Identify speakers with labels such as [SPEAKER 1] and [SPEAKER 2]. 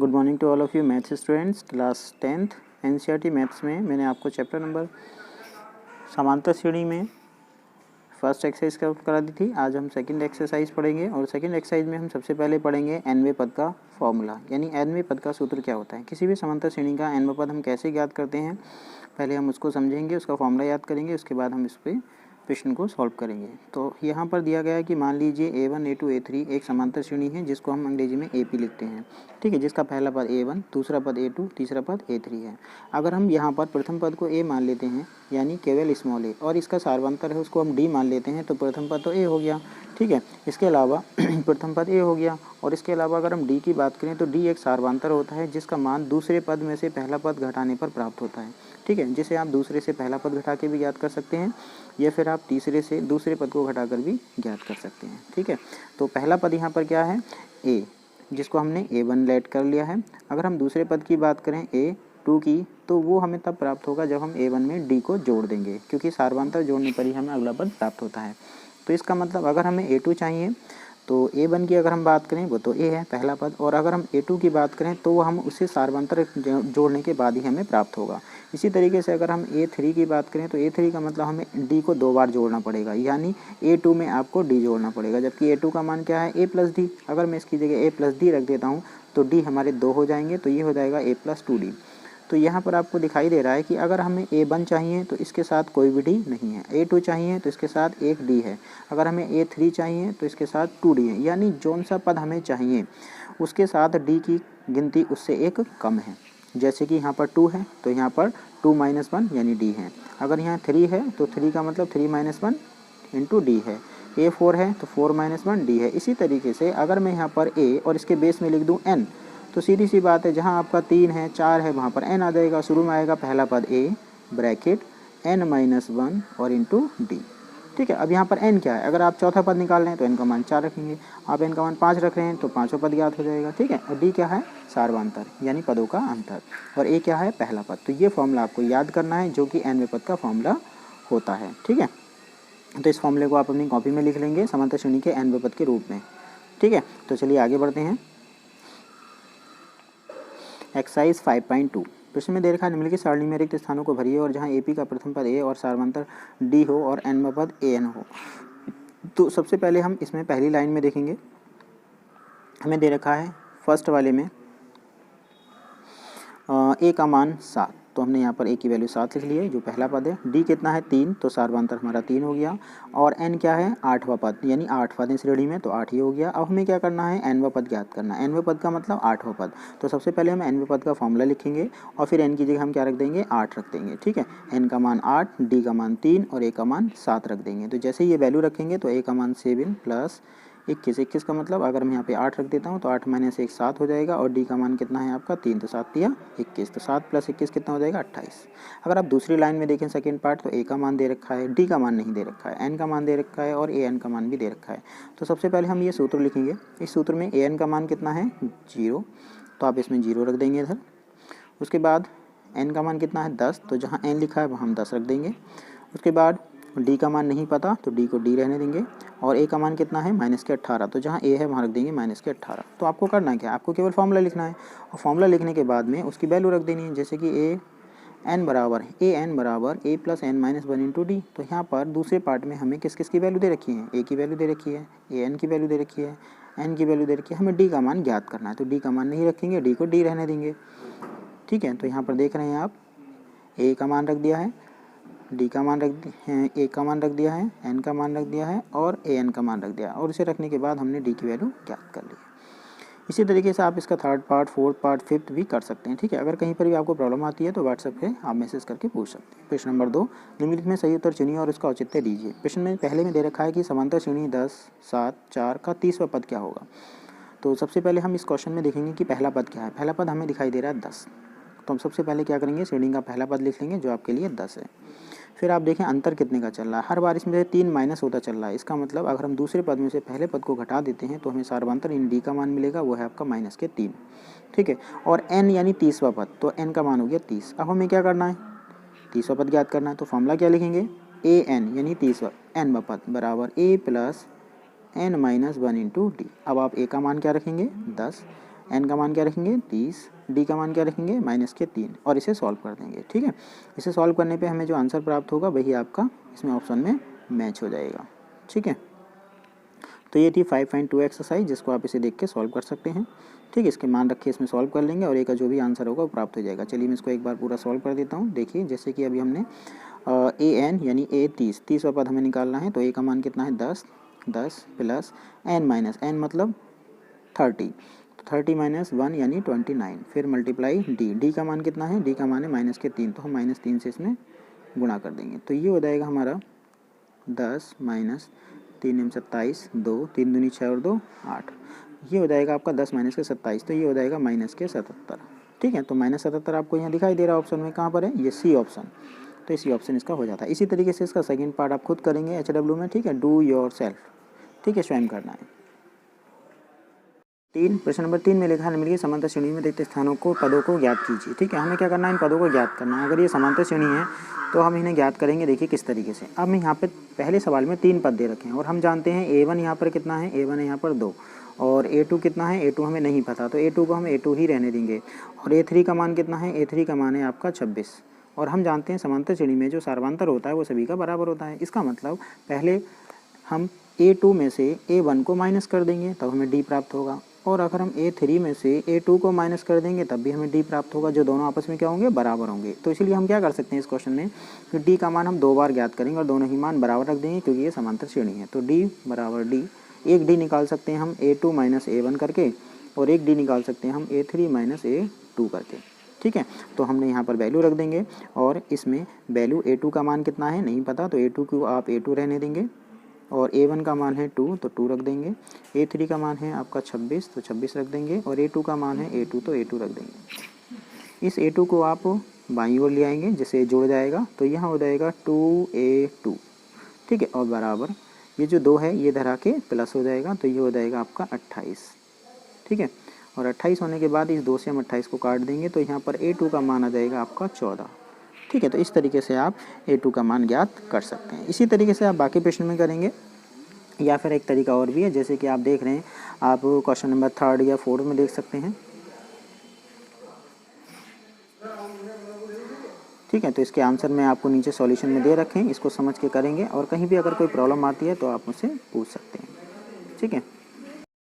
[SPEAKER 1] Good morning to all of you maths students class 10th NCERT maths में मैंने आपको chapter number समांतर श्रेणी में फर्स्ट एक्सरसाइज करा दी थी। आज हम सेकंड एक्सरसाइज पढ़ेंगे और सेकंड एक्सरसाइज में हम सबसे पहले पढ़ेंगे nवें पद का फॉर्मूला, यानी nवें पद का सूत्र क्या होता है। किसी भी समांतर श्रेणी का nवां पद हम कैसे ज्ञात करते हैं, पहले हम उसको समझेंगे, उसका फॉर्मूला याद करेंगे, उसके बाद हम इस पर प्रश्न को सॉल्व करेंगे। तो यहाँ पर दिया गया है कि मान लीजिए A1 A2 A3 एक समांतर श्रेणी है जिसको हम अंग्रेजी में AP लिखते हैं, ठीक है, जिसका पहला पद A1, दूसरा पद A2, तीसरा पद A3 है। अगर हम यहाँ पर प्रथम पद को A मान लेते हैं, यानी केवल स्मॉल a, और इसका सार्वंतर है उसको हम D मान लेते हैं, तो प्रथम पद तो A हो गया, ठीक है। इसके अलावा प्रथम पद A हो गया, और इसके अलावा अगर हम D की बात करें तो D एक सार्वंतर होता है जिसका मान दूसरे पद में से पहला पद घटाने पर प्राप्त होता है, ठीक है, जिसे आप दूसरे से पहला पद घटा के भी ज्ञात कर सकते हैं, या फिर आप तीसरे से दूसरे पद को घटाकर भी ज्ञात कर सकते हैं, ठीक है। तो पहला पद यहाँ पर क्या है, A, जिसको हमने A1 लेट कर लिया है। अगर हम दूसरे पद की बात करें A2 की, तो वो हमें तब प्राप्त होगा जब हम A1 में D को जोड़ देंगे, क्योंकि सार्वंतर जोड़ने पर ही हमें अगला पद प्राप्त होता है। तो इसका मतलब अगर हमें A2 चाहिए तो A1 की अगर हम बात करें वो तो A है पहला पद, और अगर हम A2 की बात करें तो वो हम उसे सार्वंतर जोड़ने के बाद ही हमें प्राप्त होगा। इसी तरीके से अगर हम A3 की बात करें तो A3 का मतलब हमें D को 2 बार जोड़ना पड़ेगा, यानी A2 में आपको D जोड़ना पड़ेगा, जबकि A2 का मान क्या है A प्लस D। अगर मैं इसकी जगह A प्लस D रख देता हूँ तो D हमारे 2 हो जाएंगे, तो ये हो जाएगा A प्लस 2D। तो यहाँ पर आपको दिखाई दे रहा है कि अगर हमें A1 चाहिए तो इसके साथ कोई भी D नहीं है, A2 चाहिए तो इसके साथ एक D है, अगर हमें A3 चाहिए तो इसके साथ 2D है, यानी जौन सा पद हमें चाहिए उसके साथ D की गिनती उससे एक कम है। जैसे कि यहाँ पर 2 है तो यहाँ पर 2 माइनस 1 यानी D है। अगर यहाँ 3 है तो 3 का मतलब 3 माइनस 1 इंटू D है। A4 है तो 4 माइनस 1 D है। इसी तरीके से अगर मैं यहाँ पर A और इसके बेस में लिख दूँ N, तो सीधी सी बात है, जहाँ आपका 3 है 4 है वहाँ पर N आ जाएगा। शुरू में आएगा पहला पद A ब्रैकेट N माइनस 1 और इंटू D, ठीक है। अब यहाँ पर N क्या है, अगर आप चौथा पद निकाल रहे हैं तो N का मान 4 रखेंगे, आप N का मान 5 रख रहे हैं तो पाँचों पद ज्ञात हो जाएगा, ठीक है। और D क्या है, सार्वंतर यानी पदों का अंतर, और A क्या है, पहला पद। तो ये फॉर्मूला आपको याद करना है जो कि nवें पद का फॉर्मूला होता है, ठीक है। तो इस फॉर्मूले को आप अपनी कॉपी में लिख लेंगे समांतर श्रेणी के nवें पद के रूप में, ठीक है। तो चलिए आगे बढ़ते हैं। एक्सरसाइज 5.2 प्रश्न में दे रखा है निम्नलिखित सारणी में रिक्त स्थानों को भरिए और जहां AP का प्रथम पद A और सार्वंतर D हो और nवां पद AN हो। तो सबसे पहले हम इसमें पहली लाइन में देखेंगे, हमें दे रखा है फर्स्ट वाले में A का मान 7, तो हमने यहाँ पर A की वैल्यू 7 लिख ली है, जो पहला पद है। D कितना है 3, तो सार्वंतर हमारा 3 हो गया, और N क्या है 8वां पद, यानी 8 पद है श्रेणी में, तो 8 ही हो गया। अब हमें क्या करना है, nवां पद ज्ञात करना है। nवें पद का मतलब 8वां पद। तो सबसे पहले हम nवें पद का फॉर्मूला लिखेंगे और फिर N की जगह हम क्या रख देंगे, 8 रख देंगे, ठीक है। N का मान 8, D का मान 3 और A का मान 7 रख देंगे। तो जैसे ये वैल्यू रखेंगे तो A का मान 7 प्लस 21 का मतलब अगर मैं यहाँ पे 8 रख देता हूँ तो 8 माइनस 1 7 हो जाएगा, और D का मान कितना है आपका 3, तो 7 दिया 21, तो 7 प्लस 21 कितना हो जाएगा 28। अगर आप दूसरी लाइन में देखें सेकंड पार्ट, तो A का मान दे रखा है, D का मान नहीं दे रखा है, N का मान दे रखा है और AN का मान भी दे रखा है। तो सबसे पहले हम ये सूत्र लिखेंगे। इस सूत्र में AN का मान कितना है 0, तो आप इसमें 0 रख देंगे इधर। उसके बाद N का मान कितना है 10, तो जहाँ N लिखा है वहाँ हम 10 रख देंगे। उसके बाद D का मान नहीं पता तो D को D रहने देंगे, और A का मान कितना है -18, तो जहाँ A है वहाँ रख देंगे -18। तो आपको करना क्या है, आपको केवल फॉर्मूला लिखना है, और फॉर्मूला लिखने के बाद में उसकी वैल्यू रख देनी है। जैसे कि AN बराबर A plus N minus 1 into D। तो यहाँ पर दूसरे पार्ट में हमें किस किस की वैल्यू दे रखी है, A की वैल्यू दे रखी है, AN की वैल्यू दे रखी है, N की वैल्यू दे रखी है, हमें D का मान ज्ञात करना है। तो D का मान नहीं रखेंगे, D को D रहने देंगे, ठीक है। तो यहाँ पर देख रहे हैं आप, A का मान रख दिया है, D का मान रख A का मान रख दिया है, N का मान रख दिया है और AN का मान रख दिया, और इसे रखने के बाद हमने D की वैल्यू ज्ञात कर ली है। इसी तरीके से आप इसका third part, fourth part, fifth भी कर सकते हैं, ठीक है। अगर कहीं पर भी आपको प्रॉब्लम आती है तो व्हाट्सएप पे आप मैसेज करके पूछ सकते हैं। प्रश्न नंबर 2, निम्नलिखित में सही उत्तर चुनिए और इसका औचित्य दीजिए। प्रश्न में पहले में दे रखा है कि समांतर श्रेणी 10, 7, 4 का 30वां पद क्या होगा। तो सबसे पहले हम इस क्वेश्चन में देखेंगे कि पहला पद क्या है। पहला पद हमें दिखाई दे रहा है 10, तो हम सबसे पहले क्या करेंगे, श्रेणी का पहला पद लिख लेंगे जो आपके लिए 10 है। फिर आप देखें अंतर कितने का चल रहा है, हर बार इसमें से 3 माइनस होता चल रहा है। इसका मतलब अगर हम दूसरे पद में से पहले पद को घटा देते हैं तो हमें सार्वंतर इन D का मान मिलेगा, वो है आपका -3, ठीक है। और N यानी 30वां पद, तो N का मान हो गया 30। अब हमें क्या करना है, 30वां पद ज्ञात करना है। तो फॉर्मूला क्या लिखेंगे, AN यानी 30वां nवां पद बराबर A plus N minus 1 into D। अब आप A का मान क्या रखेंगे 10, n का मान क्या रखेंगे 30, d का मान क्या रखेंगे -3 और इसे सॉल्व कर देंगे। ठीक है, इसे सॉल्व करने पे हमें जो आंसर प्राप्त होगा वही आपका इसमें ऑप्शन में मैच हो जाएगा। ठीक है, तो ये थी 5.2 एक्सरसाइज जिसको आप इसे देख के सॉल्व कर सकते हैं। ठीक है, इसके मान रखिए, इसमें सॉल्व कर लेंगे और ए का जो भी आंसर होगा वो प्राप्त हो जाएगा। चलिए मैं इसको एक बार पूरा सॉल्व कर देता हूँ। देखिए जैसे कि अभी हमने ए एन यानी ए 30 पद हमें निकालना है, तो ए का मान कितना है 10 प्लस एन माइनस एन मतलब 30, तो 30 माइनस 1 यानी 29, फिर मल्टीप्लाई डी का मान कितना है, डी का मान है -3, तो हम -3 से इसमें गुणा कर देंगे। तो ये हो जाएगा हमारा 10 माइनस 3 27, 2 3 दूनी 6 और 2 8, ये हो जाएगा आपका 10 माइनस के 27, तो ये हो जाएगा माइनस के 77। ठीक है, तो -77 आपको यहाँ दिखाई दे रहा है ऑप्शन में, कहाँ पर है, ये सी ऑप्शन, तो इसी ऑप्शन इसका हो जाता है। इसी तरीके से इसका सेकंड पार्ट आप खुद करेंगे HW में। ठीक है, डू योर सेल्फ, ठीक है, स्वयं करना है। प्रश्न नंबर 3 में लिखा है निम्नलिखित समांतर श्रेणी में रिक्त स्थानों को पदों को ज्ञात कीजिए। ठीक है, हमें क्या करना है, इन पदों को ज्ञात करना है। अगर ये समांतर श्रेणी है तो हम इन्हें ज्ञात करेंगे। देखिए किस तरीके से, अब मैं यहाँ पे पहले सवाल में 3 पद दे रखे हैं और हम जानते हैं A1 यहाँ पर कितना है, A1 है यहाँ पर 2 और A2 कितना है, A2 हमें नहीं पता, तो A2 को हम A2 ही रहने देंगे। और A3 का मान कितना है, A3 का मान है आपका 26 और हम जानते हैं समांतर श्रेणी में जो सार्वंतर होता है वो सभी का बराबर होता है। इसका मतलब पहले हम A2 में से A1 को माइनस कर देंगे तब हमें D प्राप्त होगा, और अगर हम A3 में से A2 को माइनस कर देंगे तब भी हमें D प्राप्त होगा, जो दोनों आपस में क्या होंगे, बराबर होंगे। तो इसलिए हम क्या कर सकते हैं इस क्वेश्चन में कि D का मान हम 2 बार ज्ञात करेंगे और दोनों ही मान बराबर रख देंगे क्योंकि ये समांतर श्रेणी है। तो D बराबर D, एक D निकाल सकते हैं हम A2 माइनस A1 करके और एक D निकाल सकते हैं हम A3 माइनस A2 करके। ठीक है, तो हमने यहाँ पर वैल्यू रख देंगे और इसमें वैल्यू A2 का मान कितना है नहीं पता, तो A2 को आप A2 रहने देंगे और A1 का मान है 2 तो 2 रख देंगे, A3 का मान है आपका 26 तो 26 रख देंगे और A2 का मान है A2 तो A2 रख देंगे। इस A2 को आप बाईं ओर ले आएंगे जिससे जुड़ जाएगा, तो यहाँ हो जाएगा 2A2। ठीक है, और बराबर ये जो 2 है ये धरा के प्लस हो जाएगा, तो ये हो जाएगा आपका 28। ठीक है, और 28 होने के बाद इस 2 से हम 28 को काट देंगे तो यहाँ पर A2 का मान आ जाएगा आपका 14। ठीक है, तो इस तरीके से आप A2 का मान ज्ञात कर सकते हैं। इसी तरीके से आप बाकी प्रश्न में करेंगे, या फिर एक तरीका और भी है जैसे कि आप देख रहे हैं, आप क्वेश्चन नंबर 3 या 4 में देख सकते हैं। ठीक है, तो इसके आंसर मैं आपको नीचे सॉल्यूशन में दे रखे हैं, इसको समझ के करेंगे और कहीं भी अगर कोई प्रॉब्लम आती है तो आप मुझसे पूछ सकते हैं। ठीक है।